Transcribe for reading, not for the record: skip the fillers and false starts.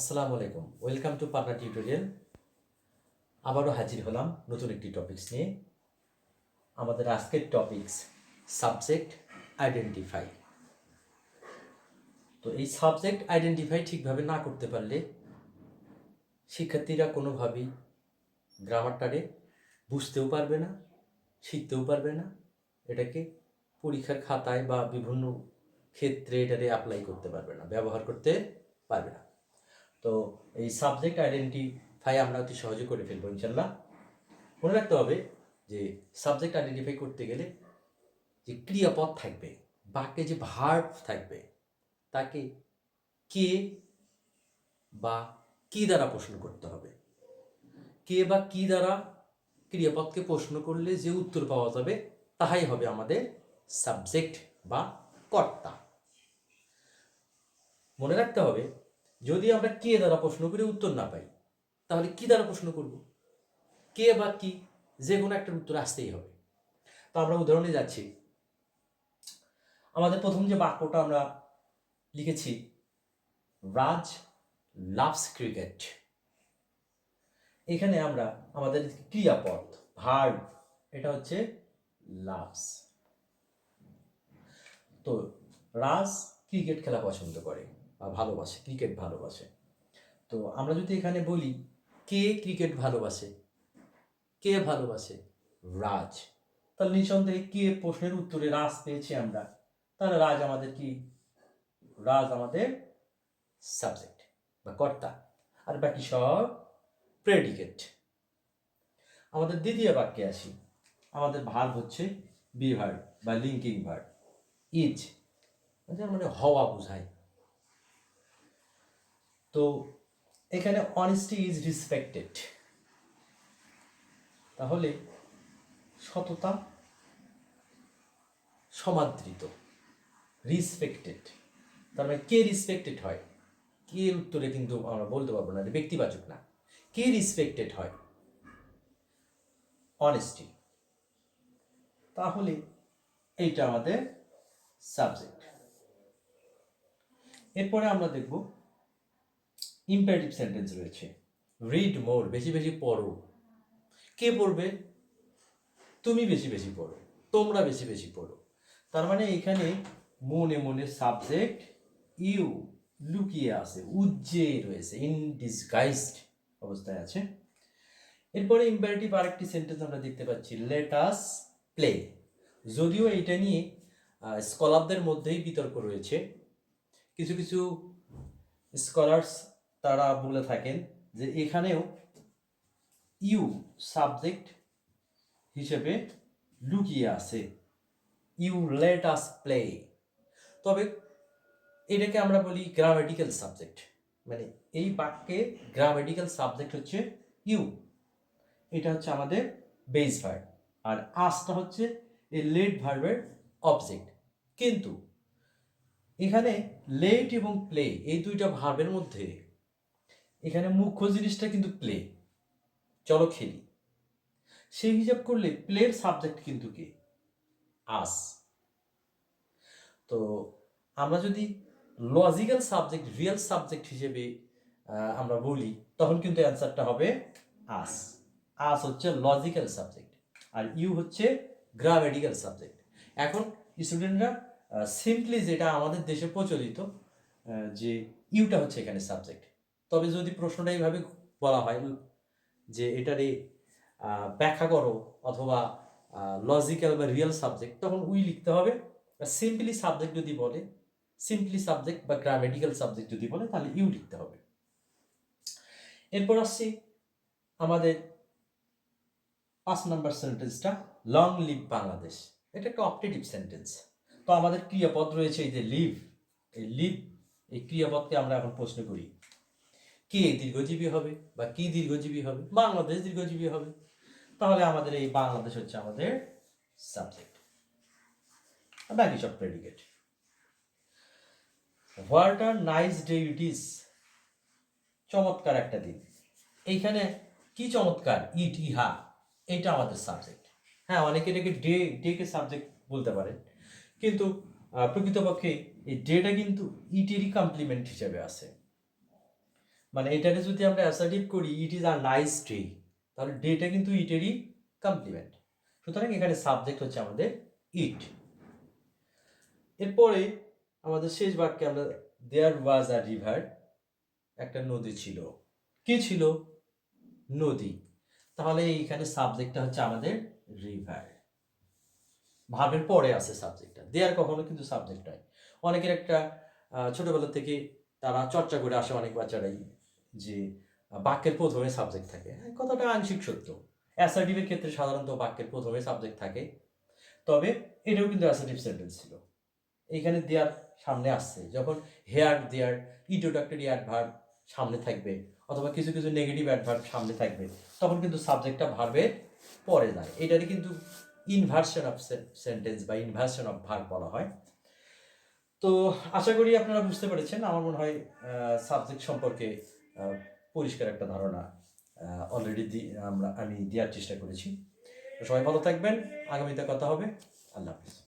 আসসালামু আলাইকুম, welcome to Pabna tutorial. আবারও হাজির হলাম নতুন একটি টপিকস নিয়ে। আমাদের আজকের টপিকস সাবজেক্ট আইডেন্টিফাই। তো এই সাবজেক্ট আইডেন্টিফাই ঠিকভাবে না করতে পারলে শিক্ষার্থীরা কোনোভাবেই গ্রামারটারে বুঝতেও পারবে না, শিখতেও পারবে না, এটাকে পরীক্ষার খাতায় বা বিভিন্ন ক্ষেত্রে এটারে অ্যাপ্লাই করতে পারবে না, ব্যবহার করতে পারবে না। তো এই সাবজেক্ট আইডেন্টিফাই আমরা অতি সহজে করে ফেলবো ইনশাল্লাহ। মনে রাখতে হবে যে সাবজেক্ট আইডেন্টিফাই করতে গেলে যে ক্রিয়াপদ থাকবে, বাক্যে যে ভার্ব থাকবে, তাকে কে বা কি দ্বারা প্রশ্ন করতে হবে। কে বা কি দ্বারা ক্রিয়াপদকে প্রশ্ন করলে যে উত্তর পাওয়া যাবে তাহাই হবে আমাদের সাবজেক্ট বা কর্তা। মনে রাখতে হবে, যদি আমরা কে দ্বারা প্রশ্ন করে উত্তর না পাই তাহলে কি দ্বারা প্রশ্ন করব? কে বা কি, যে কোনো একটা উত্তর আসতেই হবে। তো আমরা উদাহরণে যাচ্ছি। আমাদের প্রথম যে বাক্যটা আমরা লিখেছি, রাজ লাভস ক্রিকেট। এখানে আমরা আমাদের ক্রিয়াপদ ভার্ব, এটা হচ্ছে লাভস। তো রাজ ক্রিকেট খেলা পছন্দ করে বা ভালোবাসে, ক্রিকেট ভালোবাসে। তো আমরা যদি এখানে বলি কে ক্রিকেট ভালোবাসে, কে ভালোবাসে? রাজ। তাহলে নিঃসন্দেহে কে প্রশ্নের উত্তরে রাজ পেয়েছি আমরা, তাহলে রাজ আমাদের কি? রাজ আমাদের সাবজেক্ট বা কর্তা, আর বাকি সব প্রেডিকেট। আমাদের দ্বিতীয় বাক্যে আসি। আমাদের ভার্ব হচ্ছে বি ভার্ব বা লিঙ্কিং ভার্ব ইজ, যার মানে হওয়া বোঝায়। তো এখানে অনেস্টি ইজ রিসপেক্টেড, তাহলে সততা সমাদৃত। রিসপেক্টেড, তার মানে কে রিসপেক্টেড হয়? কে উত্তরে কিন্তু আমরা বলতে পারবো না, ব্যক্তিবাচক না। কে রিসপেক্টেড হয়? অনেস্টি। তাহলে এইটা আমাদের সাবজেক্ট। এরপরে আমরা দেখব ইম্পারেটিভ সেন্টেন্স রয়েছে। রিড মোর, বেশি বেশি পড়ো। কে পড়বে? তুমি বেশি বেশি পড়ো, তোমরা বেশি বেশি পড়ো। তার মানে এখানে মনে মনে সাবজেক্ট ইউ লুকিয়ে আছে, উজ্জে রয়েছে, ইন ডিসগাইজড অবস্থায় আছে। এরপরে ইম্পারেটিভ আরেকটি সেন্টেন্স আমরা দেখতে পাচ্ছি, লেট আস প্লে। যদিও এটা নিয়ে স্কলারদের মধ্যেই বিতর্ক রয়েছে। কিছু কিছু স্কলার্স তারা বলে থাকেন যে এখানেও ইউ সাবজেক্ট হিসেবে লুকিয়ে আছে, ইউ লেট আস প্লে। তবে এটাকে আমরা বলি গ্রামেটিক্যাল সাবজেক্ট, মানে এই বাক্যে গ্রামেটিক্যাল সাবজেক্ট হচ্ছে ইউ, এটা হচ্ছে আমাদের বেস ভার্ব, আর আসটা হচ্ছে এই লেট ভার্বের অবজেক্ট। কিন্তু এখানে লেট এবং প্লে এই দুইটা ভার্বের মধ্যে এখানে মুখ্য জিনিসটা কিন্তু প্লে, চলো খেলি। সেই হিসাব করলে প্লের সাবজেক্ট কিন্তু কি? আস। তো আমরা যদি লজিক্যাল সাবজেক্ট, রিয়েল সাবজেক্ট হিসেবে আমরা বলি, তখন কিন্তু অ্যান্সারটা হবে আস। আস হচ্ছে লজিক্যাল সাবজেক্ট, আর ইউ হচ্ছে গ্রামেটিক্যাল সাবজেক্ট। এখন স্টুডেন্টরা সিম্পলি যেটা আমাদের দেশে প্রচলিত, যে ইউটা হচ্ছে এখানে সাবজেক্ট। তবে যদি প্রশ্নটা এইভাবে বলা হয় যে এটারে ব্যাখ্যা করো অথবা লজিক্যাল বা রিয়েল সাবজেক্ট, তখন উই লিখতে হবে। সিম্পলি সাবজেক্ট যদি বলে, সিম্পলি সাবজেক্ট বা গ্রামেটিক্যাল সাবজেক্ট যদি বলে, তাহলে ইউ লিখতে হবে। এরপর আসছি আমাদের 5 নম্বর সেন্টেন্সটা, লং লিভ বাংলাদেশ। এটা একটা অপটেটিভ সেন্টেন্স। তো আমাদের ক্রিয়াপদ রয়েছে এই যে লিভ, এই লিভ এই ক্রিয়াপদকে আমরা এখন প্রশ্ন করি, কে দীর্ঘজীবী হবে বা কি দীর্ঘজীবী হবে? বাংলাদেশ দীর্ঘজীবী হবে। তাহলে আমাদের এই বাংলাদেশ হচ্ছে আমাদের সাবজেক্ট, বাকি সব predicate. What are nice day it is, চমৎকার একটা দিন। এইখানে কি চমৎকার? ইট, ইহা, এটা আমাদের সাবজেক্ট। হ্যাঁ, অনেকে এটাকে ডেকে সাবজেক্ট বলতে পারেন, কিন্তু প্রকৃতপক্ষে এই ডেটা কিন্তু ইটেরই কমপ্লিমেন্ট হিসেবে আছে। মানে এটাকে যদি আমরা অ্যাসার্টিভ করি it is a nice day, তাহলে ডেটা কিন্তু ইটেরই কমপ্লিমেন্ট। সুতরাং এখানে সাবজেক্ট হচ্ছে আমাদের ইট। এরপরে আমাদের শেষ বাক্যে আমরা দেয়ার ওয়াজ আ রিভার, একটা নদী ছিল। কি ছিল? নদী। তাহলে এইখানে সাবজেক্টটা হচ্ছে আমাদের রিভার। ভার্বের পরে আছে সাবজেক্টটা, দেয়ার কখনো কিন্তু সাবজেক্ট নয়। অনেকের একটা ছোটবেলা থেকে তারা চর্চা করে আসে অনেক বাচ্চারাই যে বাক্যের প্রথমে সাবজেক্ট থাকে। হ্যাঁ, কথাটা আংশিক সত্য। অ্যাসার্টিভের ক্ষেত্রে সাধারণত বাক্যের প্রথমে সাবজেক্ট থাকে, তবে এটাও কিন্তু অ্যাসার্টিভ সেন্টেন্স ছিল। এইখানে দেয়ার সামনে আসছে, যখন হেয়ার দেয়ার ইন্ট্রোডাক্টরি অ্যাডভার্ব সামনে থাকবে অথবা কিছু কিছু নেগেটিভ অ্যাডভার্ব সামনে থাকবে, তখন কিন্তু সাবজেক্টটা ভার্বের পরে যায়। এটারই কিন্তু ইনভার্সন অফ সেন্টেন্স বা ইনভার্সন অফ ভার্ব বলা হয়। তো আশা করি আপনারা বুঝতে পেরেছেন। আমার মনে হয় সাবজেক্ট সম্পর্কে পরিষ্কার একটা ধারণা অলরেডি আমি দেওয়ার চেষ্টা করেছি। তো সবাই ভালো থাকবেন, আগামীতে কথা হবে। আল্লাহ হাফিজ।